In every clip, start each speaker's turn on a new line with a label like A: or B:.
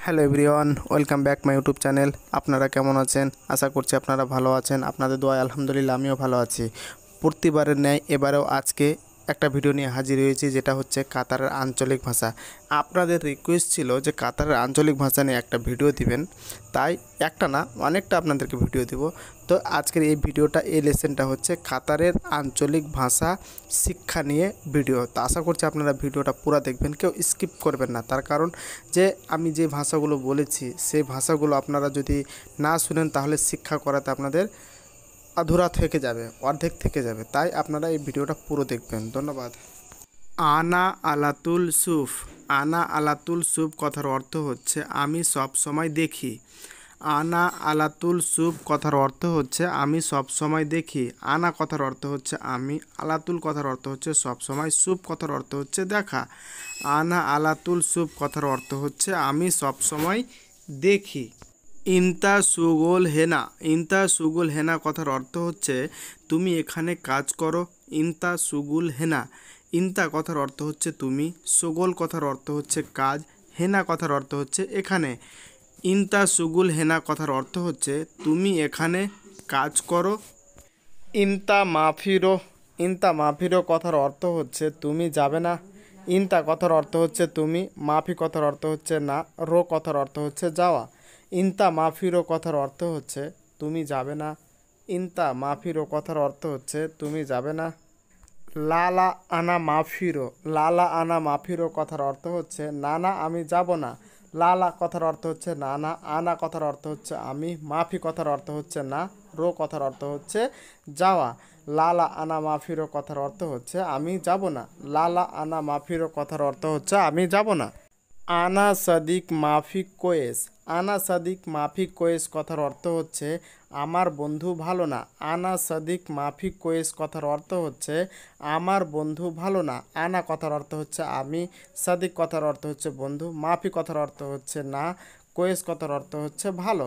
A: Hello everyone, welcome back my YouTube channel. আপনারা কেমন আছেন? আশা করছি আপনারা ভালো আছেন। আপনাদের দোয়ায় আলহামদুলিল্লাহ আমিও ভালো আছি। প্রতিবারের ন্যায় এবারেও আজকে একটা ভিডিও নিয়ে হাজির হয়েছি, যেটা হচ্ছে কাতারের আঞ্চলিক ভাষা। আপনাদের রিকোয়েস্ট ছিল যে কাতারের আঞ্চলিক ভাষা নিয়ে একটা ভিডিও দিবেন, তাই একটা না অনেকটা আপনাদেরকে ভিডিও দিব। তো আজকের এই ভিডিওটা, এই লেসনটা হচ্ছে কাতারের আঞ্চলিক ভাষা শিক্ষা নিয়ে ভিডিও। তো আশা করছি আপনারা ভিডিওটা পুরো দেখবেন, কেউ স্কিপ করবেন না। তার কারণ যে আমি যে ভাষাগুলো বলেছি সেই ভাষাগুলো আপনারা যদি না শুনেন তাহলে শিক্ষা করাতে আপনাদের আধুরা থেকে যাবে, অর্ধেক থেকে যাবে। তাই আপনারা এই ভিডিওটা পুরো দেখবেন। ধন্যবাদ। আনা আলাতুল সুফ। আনা আলাতুল সুফ কথার অর্থ হচ্ছে আমি সব সময় দেখি। আনা আলাতুল সুফ কথার অর্থ হচ্ছে আমি সব সময় দেখি। আনা কথার অর্থ হচ্ছে আমি, আলাতুল কথার অর্থ হচ্ছে সব সময়, সুফ কথার অর্থ হচ্ছে দেখা। আনা আলাতুল সুফ কথার অর্থ হচ্ছে আমি সব সময় দেখি। ইনতা সুগোল হেনা। ইনতা সুগুল হেনা কথার অর্থ হচ্ছে তুমি এখানে কাজ করো। ইনতা সুগুল হেনা। ইনতা কথার অর্থ হচ্ছে তুমি, সুগোল কথার অর্থ হচ্ছে কাজ, হেনা কথার অর্থ হচ্ছে এখানে। ইনতা সুগুল হেনা কথার অর্থ হচ্ছে তুমি এখানে কাজ করো। ইনতা মাফিরো। ইনতা মাফিরো কথার অর্থ হচ্ছে তুমি যাবে না। ইনতা কথার অর্থ হচ্ছে তুমি, মাফি কথার অর্থ হচ্ছে না, রো কথার অর্থ হচ্ছে যাওয়া। ইনতা মাফিরো কথার অর্থ হচ্ছে তুমি যাবে না। ইনতা মাফিরো কথার অর্থ হচ্ছে তুমি যাবে না। লালা আনা মাফিরো। লালা আনা মাফিরো কথার অর্থ হচ্ছে না না আমি যাব না। লালা কথার অর্থ হচ্ছে না না, আনা কথার অর্থ হচ্ছে আমি, মাফি কথার অর্থ হচ্ছে না, রো কথার অর্থ হচ্ছে যাওয়া। লালা আনা মাফিরো কথার অর্থ হচ্ছে আমি যাব না। লালা আনা মাফিরো কথার অর্থ হচ্ছে আমি যাব না। আনা সাদিক মাফি কোয়েস। আনা সাদিক মাফি কোয়েস কথার অর্থ হচ্ছে আমার বন্ধু ভালো না। আনা সাদিক মাফি কোয়েস কথার অর্থ হচ্ছে আমার বন্ধু ভালো না। আনা কথার অর্থ হচ্ছে আমি, সাদিক কথার অর্থ হচ্ছে বন্ধু, মাফি কথার অর্থ হচ্ছে না, কোয়েস কথার অর্থ হচ্ছে ভালো।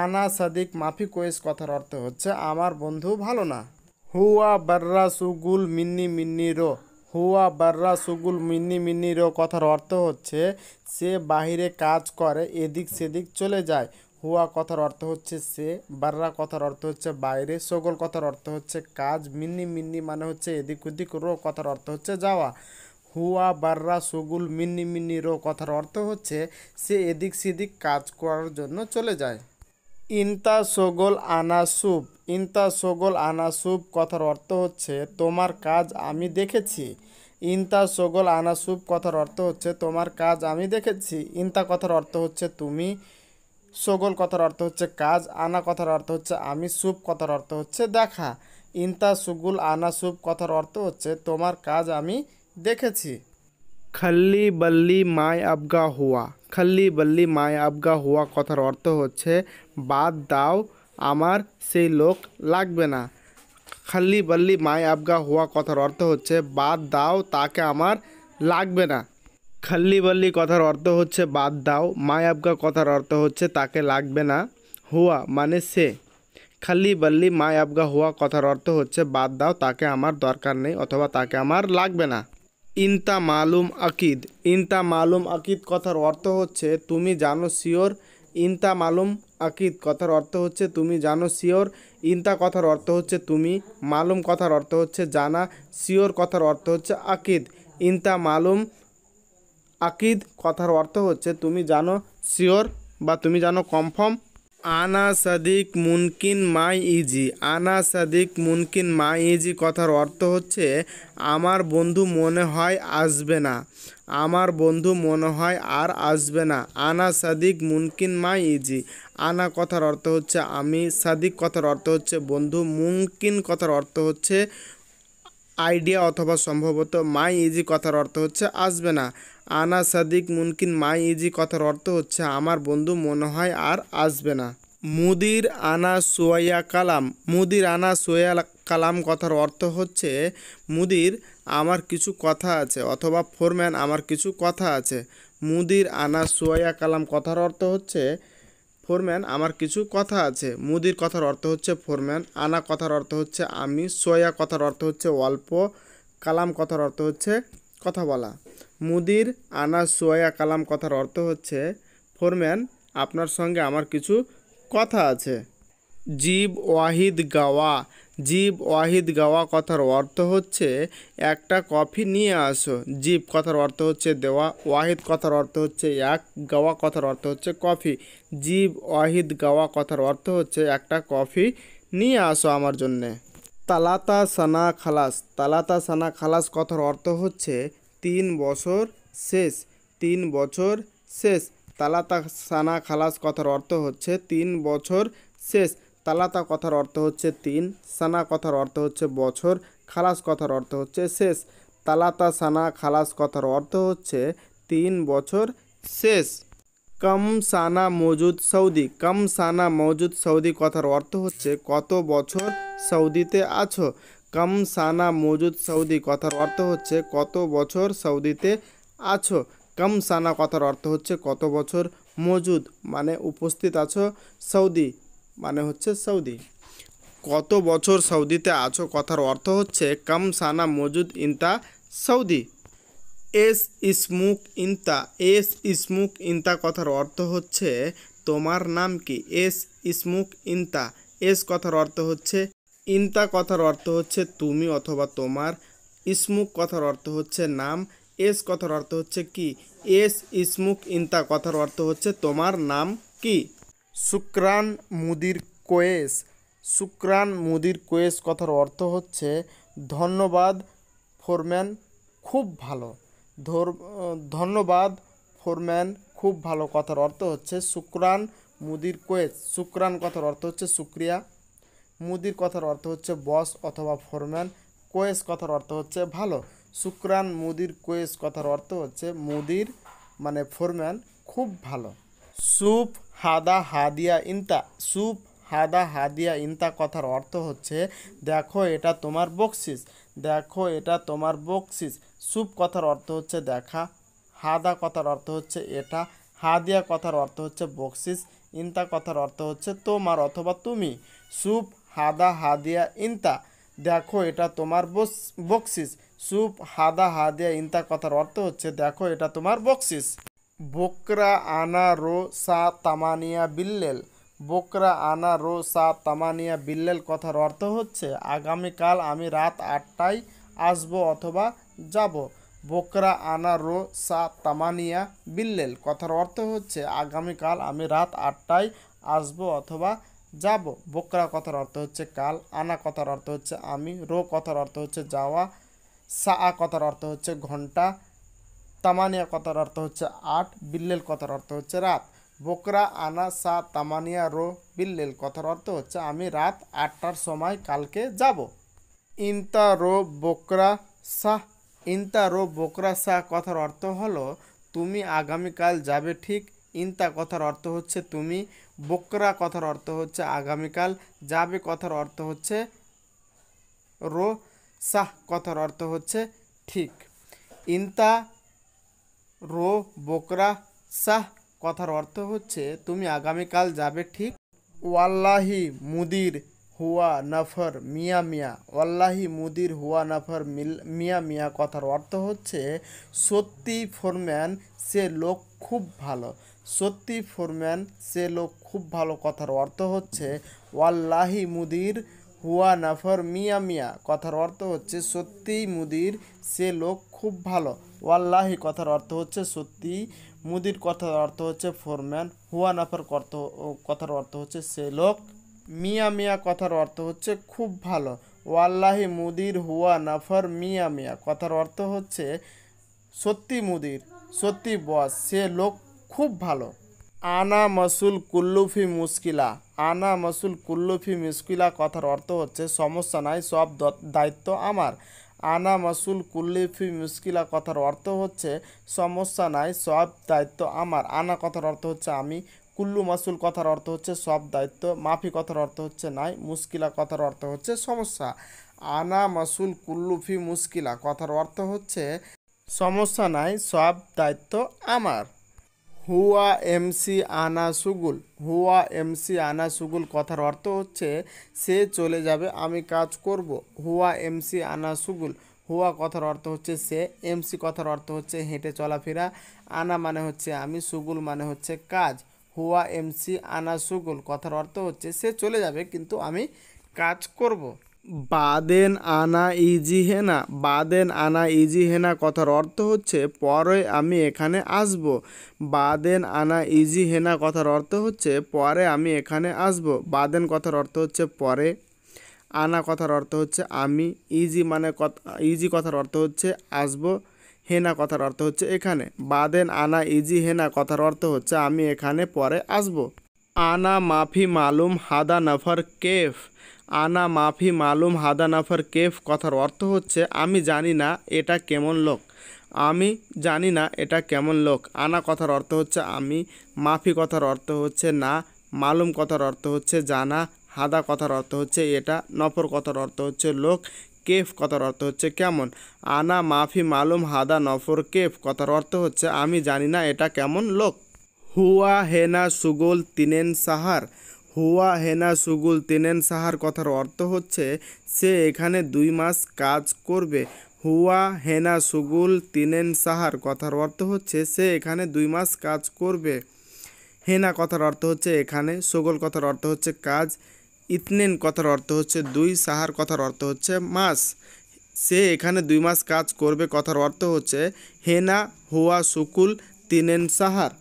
A: আনা সাদিক মাফি কোয়েস কথার অর্থ হচ্ছে আমার বন্ধু ভালো না। হুয়া বার্রা সুগুল মিন্নি মিন্নি রো। হুয়া বার্রা সুগুল মিন্নি মিন্নি রো কথার অর্থ হচ্ছে সে বাহিরে কাজ করে, এদিক সেদিক চলে যায়। হুয়া কথার অর্থ হচ্ছে সে, বার্রা কথার অর্থ হচ্ছে বাইরে, সগল কথার অর্থ হচ্ছে কাজ, মিন্নি মিন্নি মানে হচ্ছে এদিক ওদিক, রো কথার অর্থ হচ্ছে যাওয়া। হুয়া বার্রা সুগুল মিন্নি মিন্নি রো কথার অর্থ হচ্ছে সে এদিক সেদিক কাজ করার জন্য চলে যায়। ইনতা সগোল আনা সুপ। ইনতা সগোল আনা সুপ কথার অর্থ হচ্ছে তোমার কাজ আমি দেখেছি। ইনতা সগোল আনা সুপ কথার অর্থ হচ্ছে তোমার কাজ আমি দেখেছি। ইনতা কথার অর্থ হচ্ছে তুমি, সগোল কথার অর্থ হচ্ছে কাজ, আনা কথার অর্থ হচ্ছে আমি, সুপ কথার অর্থ হচ্ছে দেখা। ইনতা সুগুল আনা সুপ কথার অর্থ হচ্ছে তোমার কাজ আমি দেখেছি। খল্লি বল্লি মায় আবগা হুয়া। খল্লি বল্লি মায় আবগা হুয়া কথার অর্থ হচ্ছে বাদ দাও, আমার সেই লোক লাগবে না। খল্লি বল্লি মায় আবগা হুয়া কথার অর্থ হচ্ছে বাদ দাও, তাকে আমার লাগবে না। খল্লি বল্লি কথার অর্থ হচ্ছে বাদ দাও, মায় আবগা কথার অর্থ হচ্ছে তাকে লাগবে না, হুয়া মানে সে। খল্লি বল্লি মায় আবগা হুয়া কথার অর্থ হচ্ছে বাদ দাও, তাকে আমার দরকার নেই অথবা তাকে আমার লাগবে না। ইনতা মালুম আকিদ। ইনতা মালুম আকিদ কথার অর্থ হচ্ছে তুমি জানো শিওর। ইনতা মালুম আকিদ কথার অর্থ হচ্ছে তুমি জানো শিওর। ইনতা কথার অর্থ হচ্ছে তুমি, মালুম কথার অর্থ হচ্ছে জানা, শিওর কথার অর্থ হচ্ছে আকিদ। ইনতা মালুম আকিদ কথার অর্থ হচ্ছে তুমি জানো শিওর বা তুমি জানো কনফার্ম। আনা সাদিক মুনকিন মাই ইজি। আনা সাদিক মুনকিন মাই ইজি কথার অর্থ হচ্ছে আমার বন্ধু মনে হয় আসবে না। আমার বন্ধু মনে হয় আর আসবে না। আনা সাদিক মুনকিন মাই ইজি। আনা কথার অর্থ হচ্ছে আমি, সাদিক কথার অর্থ হচ্ছে বন্ধু, মুমকিন কথার অর্থ হচ্ছে আইডিয়া অথবা সম্ভবত, মাই ইজি কথার অর্থ হচ্ছে আসবে না। আনা সাদিক মুনকিন মাই ইজি কথার অর্থ হচ্ছে আমার বন্ধু মনে হয় আর আসবে না। মুদির আনা সোয়া কালাম। মুদির আনা সোয়া কালাম কথার অর্থ হচ্ছে মুদির আমার কিছু কথা আছে অথবা ফোরম্যান আমার কিছু কথা আছে। মুদির আনা সোয়া কালাম কথার অর্থ হচ্ছে ফোরম্যান আমার কিছু কথা আছে। মুদির কথার অর্থ হচ্ছে ফোরম্যান, আনা কথার অর্থ হচ্ছে আমি, সোয়া কথার অর্থ হচ্ছে অল্প, কালাম কথার অর্থ হচ্ছে কথা বলা। মুদির আনা সোয়া কালাম কথার অর্থ হচ্ছে ফোরম্যান, আপনার সঙ্গে আমার কিছু কথা আছে। জীব ওয়াহিদ গাওয়া। জীব ওয়াহিদ গাওয়া কথার অর্থ হচ্ছে একটা কফি নিয়ে আসো। জীব কথার অর্থ হচ্ছে দেওয়া, ওয়াহিদ কথার অর্থ হচ্ছে এক, গাওয়া কথার অর্থ হচ্ছে কফি। জীব ওয়াহিদ গাওয়া কথার অর্থ হচ্ছে একটা কফি নিয়ে আসো আমার জন্যে। তালাতা সানা খালাস। তালাতা সানা খালাস কথার অর্থ হচ্ছে 3 বছর শেষ। 3 বছর শেষ। তালাতা সানা খালাস কথার অর্থ হচ্ছে 3 বছর শেষ। তালাতা কথার অর্থ হচ্ছে 3, সানা কথার অর্থ হচ্ছে বছর, খালাস কথার অর্থ হচ্ছে শেষ। তালাতা সানা খালাস কথার অর্থ হচ্ছে 3 বছর শেষ। কম সানা মজুদ সৌদি। কম সানা মজুদ সৌদি কথার অর্থ হচ্ছে কত বছর সৌদিতে আছো। কম সানা মজুদ সৌদি কথার অর্থ হচ্ছে কত বছর সৌদিতে আছো। কম সানা কথার অর্থ হচ্ছে কত বছর, মজুদ মানে উপস্থিত আছো, সৌদি মানে হচ্ছে সৌদি। কত বছর সৌদিতে আছো কথার অর্থ হচ্ছে কম সানা মজুদ ইনতা সৌদি। এস ইসমুক ইনতা। এস ইসমুক ইনতা কথার অর্থ হচ্ছে তোমার নাম কি। এস ইসমুক ইনতা। এস কথার অর্থ হচ্ছে, ইনতা কথার অর্থ হচ্ছে তুমি অথবা তোমার, ইসমুক কথার অর্থ হচ্ছে নাম, এস কথার অর্থ হচ্ছে কি। এস ইসমুক ইনতা কথার অর্থ হচ্ছে তোমার নাম কি। শুক্রান মুদির কোয়েস। শুক্রান মুদির কোয়েস কথার অর্থ হচ্ছে ধন্যবাদ ফোরম্যান, খুব ভালো। ধন্যবাদ ফোরম্যান, খুব ভালো কথার অর্থ হচ্ছে শুক্রান মুদির কোয়েস। শুক্রান কথার অর্থ হচ্ছে শুক্রিয়া, মুদির কথার অর্থ হচ্ছে বস অথবা ফোরম্যান, কোয়েস কথার অর্থ হচ্ছে ভালো। শুক্রান মুদির কোয়েস কথার অর্থ হচ্ছে মুদির মানে ফোরম্যান, খুব ভালো। সুপ হাদা হাদিয়া ইনতা। সুপ হাদা হাদিয়া ইনতা কথার অর্থ হচ্ছে দেখো এটা তোমার বকশিস। দেখো এটা তোমার বকশিস। সুপ কথার অর্থ হচ্ছে দেখা, হাদা কথার অর্থ হচ্ছে এটা, হাদিয়া কথার অর্থ হচ্ছে বকশিস, ইনতা কথার অর্থ হচ্ছে তোমার অথবা তুমি। সুপ হাদা হাদিয়া ইনতা, দেখো এটা তোমার বকশিস। সুপ হাদা হাদিয়া ইনতা কথার অর্থ হচ্ছে দেখো এটা তোমার বকশিস। बोकरा आना रो सा তামানিয়া বিল্লেল। बोकरा आना रो सा তামানিয়া বিল্লেল কথার অর্থ হচ্ছে আগামীকাল আমি রাত 8টায় আসবো অথবা যাব। बोकरा आना रो सा তামানিয়া বিল্লেল কথার অর্থ হচ্ছে আগামীকাল আমি রাত 8টায় আসবো অথবা যাব। बोकरा কথার অর্থ হচ্ছে কাল, আনা কথার অর্থ হচ্ছে আমি, রো কথার অর্থ হচ্ছে যাওয়া, সা কথার অর্থ হচ্ছে ঘন্টা, তামানিয়া কথার অর্থ হচ্ছে 8, বিল্লেল কথার অর্থ হচ্ছে রাত। बोकरा आना सा তামানিয়া রো বিল্লেল কথার অর্থ হচ্ছে আমি রাত 8টার সময় কালকে যাব। ইনতা রো बोकरा সাহ। ইনতা রো बोकरा সাহ কথার অর্থ হলো তুমি আগামীকাল যাবে ঠিক। ইনতা কথার অর্থ হচ্ছে তুমি, बोकरा কথার অর্থ হচ্ছে আগামীকাল, যাবে কথার অর্থ হচ্ছে রো, সাহ কথার অর্থ হচ্ছে ঠিক। ইনতা রো बोकरा সাহ কথার অর্থ হচ্ছে তুমি আগামীকাল যাবে ঠিক। ওয়াল্লাহি মুদির হুয়া নফর মিয়া মিয়া। ওয়াল্লাহি মুদির হুয়া নফর মিয়া মিয়া কথার অর্থ হচ্ছে সত্যি ফোরম্যান সে লোক খুব ভালো। সত্যি ফোরম্যান সে লোক খুব ভালো কথার অর্থ হচ্ছে ওয়াল্লাহি মুদির হুয়া নফর মিয়া মিয়া কথার অর্থ হচ্ছে সত্যি মুদির সে লোক খুব ভালো। ওয়াল্লাহি কথার অর্থ হচ্ছে সত্যি, মুদির কথার অর্থ হচ্ছে ফোরম্যান, হুয়া নফর কথার অর্থ হচ্ছে সে লোক, মিয়া মিয়া কথার অর্থ হচ্ছে খুব ভালো। ওয়াল্লাহি মুদির হুয়া নফর মিয়া মিয়া কথার অর্থ হচ্ছে সত্যি মুদির, সত্যি বস, সে লোক খুব ভালো। আনা মসুল কুল্লুফি মুশকিলা। আনা মসুল কুল্লুফি মুশকিলা কথার অর্থ হচ্ছে সমস্যা নাই, সব দায়িত্ব আমার। আনা মসুল কুল্লুফি মুশকিলা কথার অর্থ হচ্ছে সমস্যা নাই, সব দায়িত্ব আমার। আনা কথার অর্থ হচ্ছে আমি, কুল্লু মাসুল কথার অর্থ হচ্ছে সব দায়িত্ব, মাফি কথার অর্থ হচ্ছে নাই, মুশকিলা কথার অর্থ হচ্ছে সমস্যা। আনা মাসুল কুল্লুফি মুশকিলা কথার অর্থ হচ্ছে সমস্যা নাই, সব দায়িত্ব আমার। হুয়া এমসি আনা সুগুল। হুয়া এমসি আনা সুগুল কথার অর্থ হচ্ছে সে চলে যাবে আমি কাজ করব। হুয়া এমসি আনা সুগুল। হুয়া কথার অর্থ হচ্ছে সে, এমসি কথার অর্থ হচ্ছে হেঁটে চলাফেরা, আনা মানে হচ্ছে আমি, সুগুল মানে হচ্ছে কাজ। হুয়া এমসি আনা সুগুল কথার অর্থ হচ্ছে সে চলে যাবে কিন্তু আমি কাজ করব। বাদেন আনা ইজি হেনা, বাদেন আনা ইজি হেনা কথার অর্থ হচ্ছে পরে আমি এখানে আসব। বাদেন আনা ইজি হেনা কথার অর্থ হচ্ছে পরে আমি এখানে আসব। বাদেন কথার অর্থ হচ্ছে পরে, আনা কথার অর্থ হচ্ছে আমি, ইজি মানে ইজি কথার অর্থ হচ্ছে আসবো, হেনা কথার অর্থ হচ্ছে এখানে। বাদেন আনা ইজি হেনা কথার অর্থ হচ্ছে আমি এখানে পরে আসবো। আনা মাফি মালুম হাদা নফর কেফ, আনা মাফি মালুম হাদা নফর কেফ কথার অর্থ হচ্ছে আমি জানি না এটা কেমন লোক, আমি জানি না এটা কেমন লোক। আনা কথার অর্থ হচ্ছে আমি, মাফি কথার অর্থ হচ্ছে না, মালুম কথার অর্থ হচ্ছে জানা, হাদা কথার অর্থ হচ্ছে এটা, নফর কথার অর্থ হচ্ছে লোক, কেফ কথার অর্থ হচ্ছে কেমন। আনা মাফি মালুম হাদা নফর কেফ কথার অর্থ হচ্ছে আমি জানি না এটা কেমন লোক। হুয়া হেনা সুগুল তিনেন সাহার, হুয়া হেনা সুগুল তিনেন সাহার কথার অর্থ হচ্ছে সে এখানে 2 মাস কাজ করবে। হুয়া হেনা সুগুল তিনেন সাহার কথার অর্থ হচ্ছে সে এখানে 2 মাস কাজ করবে। হেনা কথার অর্থ হচ্ছে এখানে, সুগুল কথার অর্থ হচ্ছে কাজ, ইতনেন কথার অর্থ হচ্ছে 2, সাহার কথার অর্থ হচ্ছে মাস। সে এখানে 2 মাস কাজ করবে কথার অর্থ হচ্ছে হেনা হুয়া সুকুল তিনেন সাহার।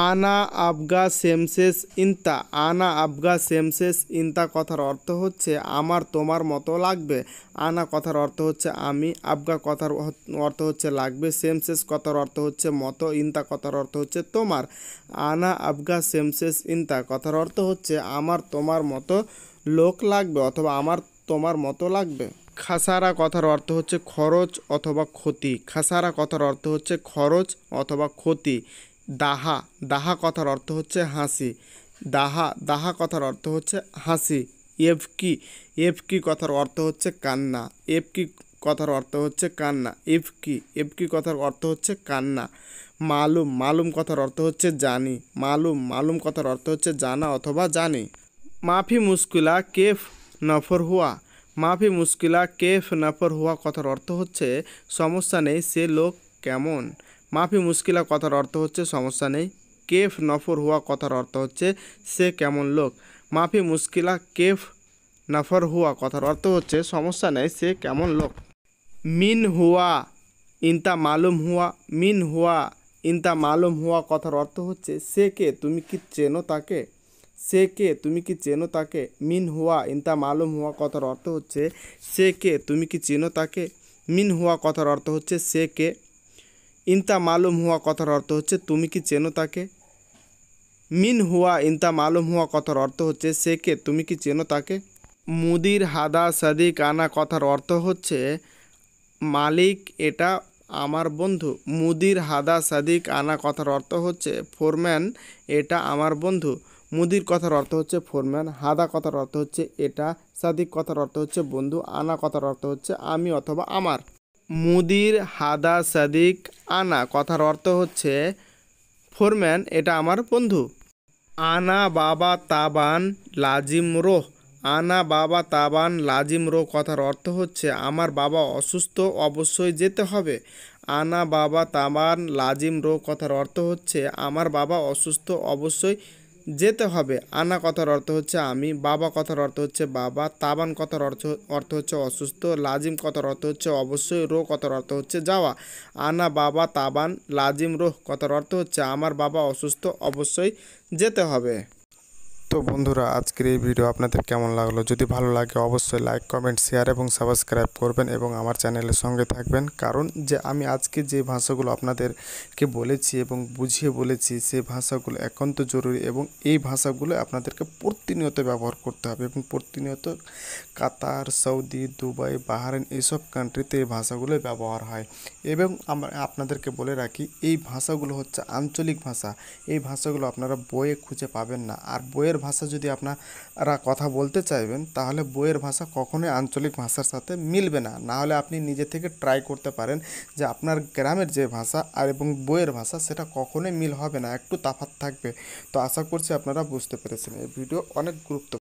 A: আনা আবগা সেমসেস ইন্তা, আনা আবগা সেমসেস ইন্তা কথার অর্থ হচ্ছে আমার তোমার মতো লাগবে। আনা কথার অর্থ হচ্ছে আমি, আবগা কথার অর্থ হচ্ছে লাগবে, সেমসেস কথার অর্থ হচ্ছে মতো, ইন্তা কথার অর্থ হচ্ছে তোমার। আনা আবগা সেমসেস ইন্তা কথার অর্থ হচ্ছে আমার তোমার মতো লোক লাগবে অথবা আমার তোমার মতো লাগবে। খাসারা কথার অর্থ হচ্ছে খরচ অথবা ক্ষতি, খাসারা কথার অর্থ হচ্ছে খরচ অথবা ক্ষতি। দাহা, দাহা কথার অর্থ হচ্ছে হাসি, দাহা, দাহা কথার অর্থ হচ্ছে হাসি। এফকি, এফকি কথার অর্থ হচ্ছে কান্না, এফকি কথার অর্থ হচ্ছে কান্না, এফকি, এফকি কথার অর্থ হচ্ছে কান্না। মালুম, মালুম কথার অর্থ হচ্ছে জানি, মালুম, মালুম কথার অর্থ হচ্ছে জানা অথবা জানি। মাফি মুশকিলা কেফ নফর হুয়া, মাফি মুশকিলা কেফ নফর হুয়া কথার অর্থ হচ্ছে সমস্যা নেই সে লোক কেমন। মাফি মুশকিলা কথার অর্থ হচ্ছে সমস্যা নেই, কেফ নফর হুয়া কথার অর্থ হচ্ছে সে কেমন লোক। মাফি মুশকিলা কেফ নফর হুয়া কথার অর্থ হচ্ছে সমস্যা নেই সে কেমন লোক। মিন হুয়া ইনতা মালুম হুয়া, মিন হুয়া ইনতা মালুম হুয়া কথার অর্থ হচ্ছে সে কে তুমি কি চেনো তাকে, সে কে তুমি কি চেনো তাকে। মিন হুয়া ইনতা মালুম হুয়া কথার অর্থ হচ্ছে সে কে তুমি কি চেনো তাকে। মিন হুয়া কথার অর্থ হচ্ছে সে কে, ইনতা মালুম হুয়া কথার অর্থ হচ্ছে তুমি কি চেনো তাকে। মিন হুয়া ইনতা মালুম হুয়া কথার অর্থ হচ্ছে সে কে তুমি কি চেনো তাকে। মুদির হাদা সাদিক আনা কথার অর্থ হচ্ছে মালিক এটা আমার বন্ধু। মুদির হাদা সাদিক আনা কথার অর্থ হচ্ছে ফোরম্যান এটা আমার বন্ধু। মুদির কথার অর্থ হচ্ছে ফোরম্যান, হাদা কথার অর্থ হচ্ছে এটা, সাদিক কথার অর্থ হচ্ছে বন্ধু, আনা কথার অর্থ হচ্ছে আমি অথবা আমার। মুদির হাদা সাদিক আনা কথার অর্থ হচ্ছে ফোরম্যান এটা আমার বন্ধু। আনা বাবা তাবান লাজিম রোহ, আনা বাবা তাবান লাজিম রো কথার অর্থ হচ্ছে আমার বাবা অসুস্থ অবশ্যই যেতে হবে। আনা বাবা তাবান লাজিম রো কথার অর্থ হচ্ছে আমার বাবা অসুস্থ অবশ্যই যেতে হবে। আনা কথার অর্থ হচ্ছে আমি, বাবা কথার অর্থ হচ্ছে বাবা, তাবান কথার অর্থ অর্থ হচ্ছে অসুস্থ, লাজিম কথার অর্থ হচ্ছে অবশ্যই, রো কথার অর্থ হচ্ছে যাওয়া। আনা বাবা তাবান লাজিম রোহ কথার অর্থ হচ্ছে আমার বাবা অসুস্থ অবশ্যই যেতে হবে। তো বন্ধুরা আজকের এই ভিডিও আপনাদের কেমন লাগলো, যদি ভালো লাগে অবশ্যই লাইক কমেন্ট শেয়ার এবং সাবস্ক্রাইব করবেন এবং আমার চ্যানেলের সঙ্গে থাকবেন। কারণ যে আমি আজকে যে ভাষাগুলো আপনাদেরকে বলেছি এবং বুঝিয়ে বলেছি সেই ভাষাগুলো একান্ত জরুরি এবং এই ভাষাগুলো আপনাদেরকে প্রতিনিয়ত ব্যবহার করতে হবে এবং প্রতিনিয়ত কাতার, সৌদি, দুবাই, বাহরাইন এইসব কান্ট্রিতে এই ভাষাগুলো ব্যবহার হয়। এবং আমরা আপনাদেরকে বলে রাখি এই ভাষাগুলো হচ্ছে আঞ্চলিক ভাষা, এই ভাষাগুলো আপনারা বইয়ে খুঁজে পাবেন না। আর বইয়ের ভাষা যদি আপনারা কথা বলতে চাইবেন তাহলে বইয়ের ভাষা কখনোই আঞ্চলিক ভাষার সাথে মিলবে না। না হলে আপনি নিজে থেকে ট্রাই করতে পারেন যে আপনার গ্রামের যে ভাষা আর এবং বইয়ের ভাষা সেটা কখনোই মিল হবে না, একটু তফাৎ থাকবে। তো আশা করছি আপনারা বুঝতে পেরেছেন। এই ভিডিও অনেক গুরুত্ব।